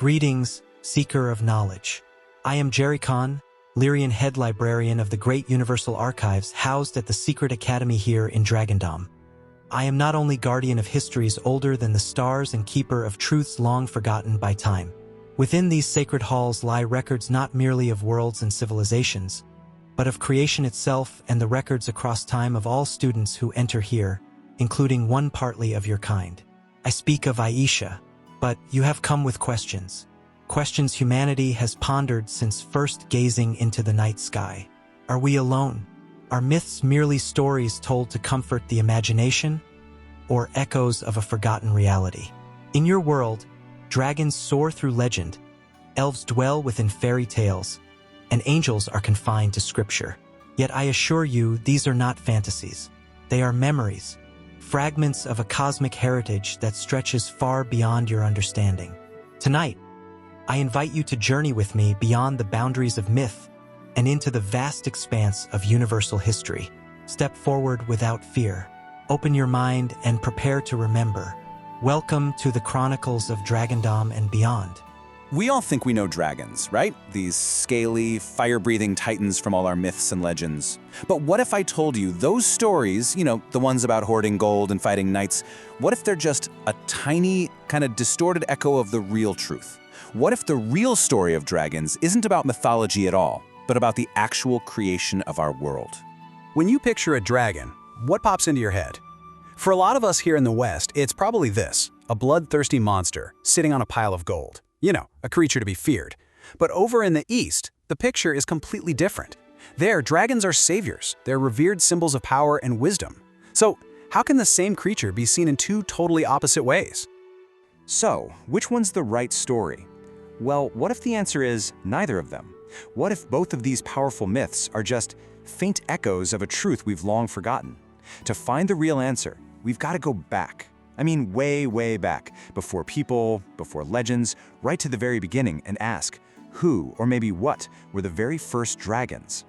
Greetings, seeker of knowledge. I am Jericon, Lyrian Head Librarian of the Great Universal Archives housed at the Secret Academy here in Dragondom. I am not only guardian of histories older than the stars and keeper of truths long forgotten by time. Within these sacred halls lie records not merely of worlds and civilizations, but of creation itself and the records across time of all students who enter here, including one partly of your kind. I speak of Aisha, but you have come with questions. Questions humanity has pondered since first gazing into the night sky. Are we alone? Are myths merely stories told to comfort the imagination, or echoes of a forgotten reality? In your world, dragons soar through legend, elves dwell within fairy tales, and angels are confined to scripture. Yet I assure you, these are not fantasies. They are memories, fragments of a cosmic heritage that stretches far beyond your understanding. Tonight, I invite you to journey with me beyond the boundaries of myth and into the vast expanse of universal history. Step forward without fear. Open your mind and prepare to remember. Welcome to the Chronicles of Dragondom and beyond. We all think we know dragons, right? These scaly, fire-breathing titans from all our myths and legends. But what if I told you those stories, the ones about hoarding gold and fighting knights, what if they're just a tiny, kind of distorted echo of the real truth? What if the real story of dragons isn't about mythology at all, but about the actual creation of our world? When you picture a dragon, what pops into your head? For a lot of us here in the West, it's probably this, a bloodthirsty monster sitting on a pile of gold. A creature to be feared. But over in the East, the picture is completely different. There, dragons are saviors. They're revered symbols of power and wisdom. So, how can the same creature be seen in two totally opposite ways? So, which one's the right story? Well, what if the answer is neither of them? What if both of these powerful myths are just faint echoes of a truth we've long forgotten? To find the real answer, we've got to go back. I mean, way, way back, before people, before legends, right to the very beginning, and ask, who, or maybe what, were the very first dragons?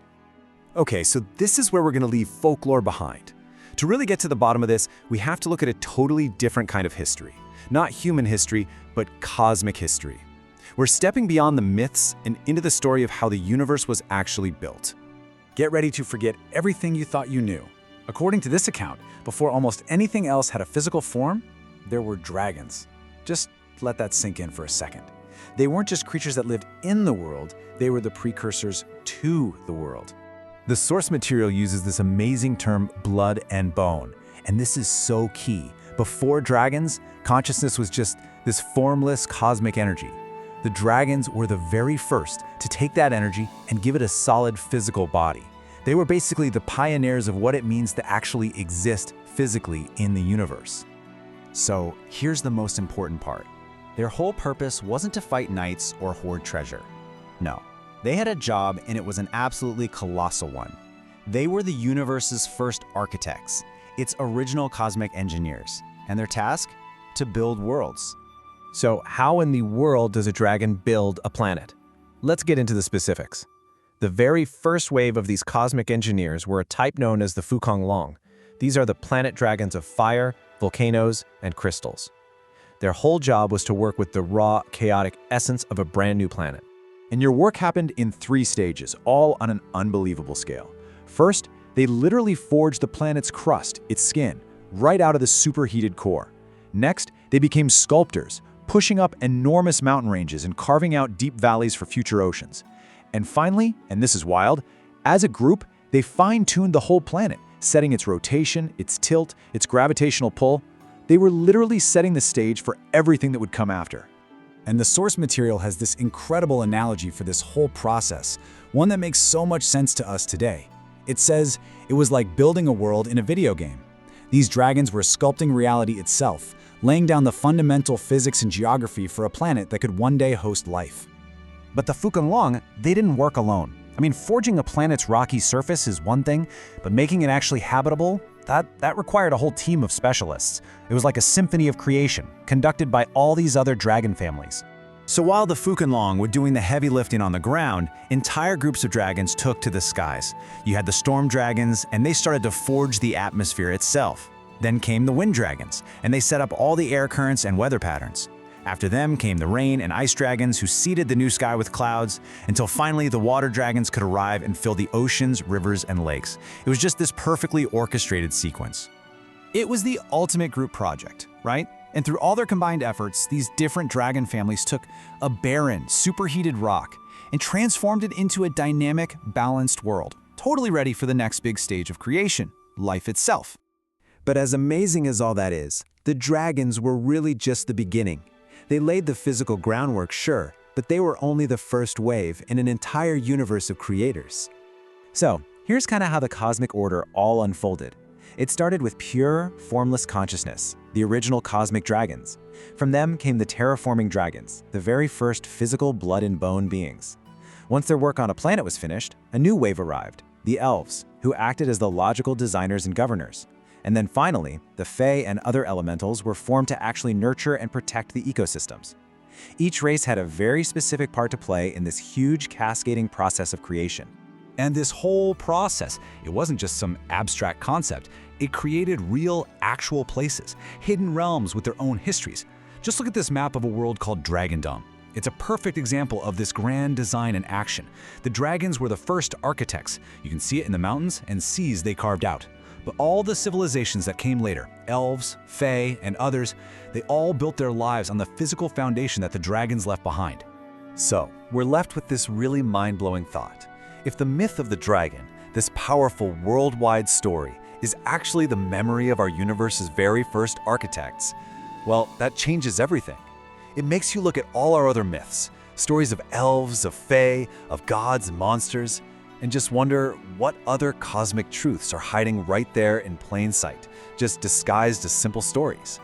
Okay, so this is where we're going to leave folklore behind. To really get to the bottom of this, we have to look at a totally different kind of history. Not human history, but cosmic history. We're stepping beyond the myths and into the story of how the universe was actually built. Get ready to forget everything you thought you knew. According to this account, before almost anything else had a physical form, there were dragons. Just let that sink in for a second. They weren't just creatures that lived in the world, they were the precursors to the world. The source material uses this amazing term, blood and bone. And this is so key. Before dragons, consciousness was just this formless cosmic energy. The dragons were the very first to take that energy and give it a solid physical body. They were basically the pioneers of what it means to actually exist physically in the universe. So here's the most important part. Their whole purpose wasn't to fight knights or hoard treasure. No, they had a job, and it was an absolutely colossal one. They were the universe's first architects, its original cosmic engineers, and their task? To build worlds. So how in the world does a dragon build a planet? Let's get into the specifics. The very first wave of these cosmic engineers were a type known as the Fukong Long. These are the planet dragons of fire, volcanoes, and crystals. Their whole job was to work with the raw, chaotic essence of a brand new planet. And your work happened in 3 stages, all on an unbelievable scale. First, they literally forged the planet's crust, its skin, right out of the superheated core. Next, they became sculptors, pushing up enormous mountain ranges and carving out deep valleys for future oceans. And finally, and this is wild, as a group, they fine-tuned the whole planet, setting its rotation, its tilt, its gravitational pull. They were literally setting the stage for everything that would come after. And the source material has this incredible analogy for this whole process, one that makes so much sense to us today. It says it was like building a world in a video game. These dragons were sculpting reality itself, laying down the fundamental physics and geography for a planet that could one day host life. But the Fukong Long, they didn't work alone. I mean, forging a planet's rocky surface is one thing, but making it actually habitable, that required a whole team of specialists. It was like a symphony of creation, conducted by all these other dragon families. So while the Fukong Long were doing the heavy lifting on the ground, entire groups of dragons took to the skies. You had the storm dragons, and they started to forge the atmosphere itself. Then came the wind dragons, and they set up all the air currents and weather patterns. After them came the rain and ice dragons who seeded the new sky with clouds, until finally the water dragons could arrive and fill the oceans, rivers, and lakes. It was just this perfectly orchestrated sequence. It was the ultimate group project, right? And through all their combined efforts, these different dragon families took a barren, superheated rock and transformed it into a dynamic, balanced world, totally ready for the next big stage of creation, life itself. But as amazing as all that is, the dragons were really just the beginning. They laid the physical groundwork, sure, but they were only the first wave in an entire universe of creators. So, here's kind of how the cosmic order all unfolded. It started with pure, formless consciousness, the original cosmic dragons. From them came the terraforming dragons, the very first physical blood and bone beings. Once their work on a planet was finished, a new wave arrived, the Elves, who acted as the logical designers and governors. And then finally, the Fae and other elementals were formed to actually nurture and protect the ecosystems. Each race had a very specific part to play in this huge cascading process of creation. And this whole process, it wasn't just some abstract concept. It created real, actual places, hidden realms with their own histories. Just look at this map of a world called Dragondom. It's a perfect example of this grand design in action. The dragons were the first architects. You can see it in the mountains and seas they carved out. But all the civilizations that came later, elves, fae, and others, they all built their lives on the physical foundation that the dragons left behind. So, we're left with this really mind-blowing thought. If the myth of the dragon, this powerful worldwide story, is actually the memory of our universe's very first architects, well, that changes everything. It makes you look at all our other myths, stories of elves, of fae, of gods and monsters, and just wonder what other cosmic truths are hiding right there in plain sight, just disguised as simple stories.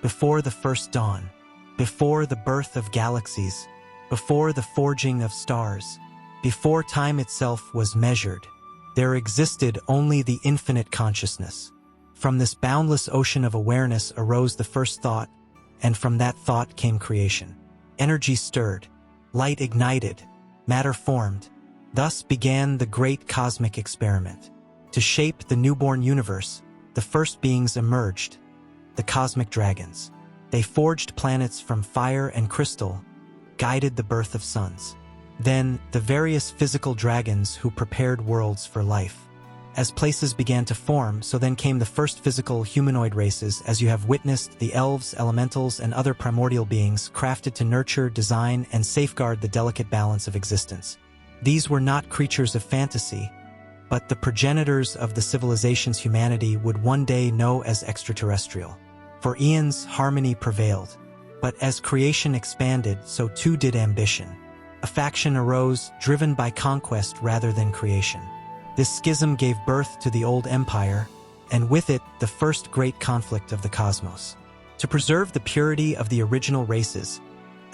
Before the first dawn, before the birth of galaxies, before the forging of stars, before time itself was measured, there existed only the infinite consciousness. From this boundless ocean of awareness arose the first thought, and from that thought came creation. Energy stirred, light ignited, matter formed. Thus began the great cosmic experiment. To shape the newborn universe, the first beings emerged, the cosmic dragons. They forged planets from fire and crystal, guided the birth of suns. Then, the various physical dragons who prepared worlds for life. As places began to form, so then came the first physical humanoid races, as you have witnessed the elves, elementals, and other primordial beings crafted to nurture, design, and safeguard the delicate balance of existence. These were not creatures of fantasy, but the progenitors of the civilizations humanity would one day know as extraterrestrial. For eons, harmony prevailed. But as creation expanded, so too did ambition. A faction arose, driven by conquest rather than creation. This schism gave birth to the old empire, and with it, the first great conflict of the cosmos. To preserve the purity of the original races,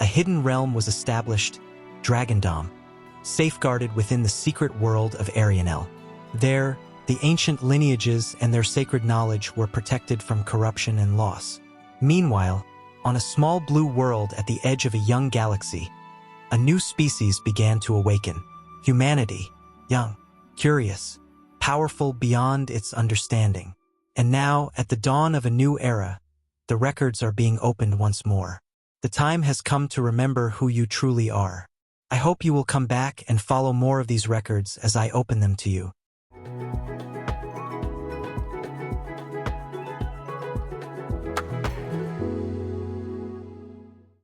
a hidden realm was established, Dragondom, safeguarded within the secret world of Arianel. There, the ancient lineages and their sacred knowledge were protected from corruption and loss. Meanwhile, on a small blue world at the edge of a young galaxy, a new species began to awaken. Humanity, young, curious, powerful beyond its understanding. And now, at the dawn of a new era, the records are being opened once more. The time has come to remember who you truly are. I hope you will come back and follow more of these records as I open them to you.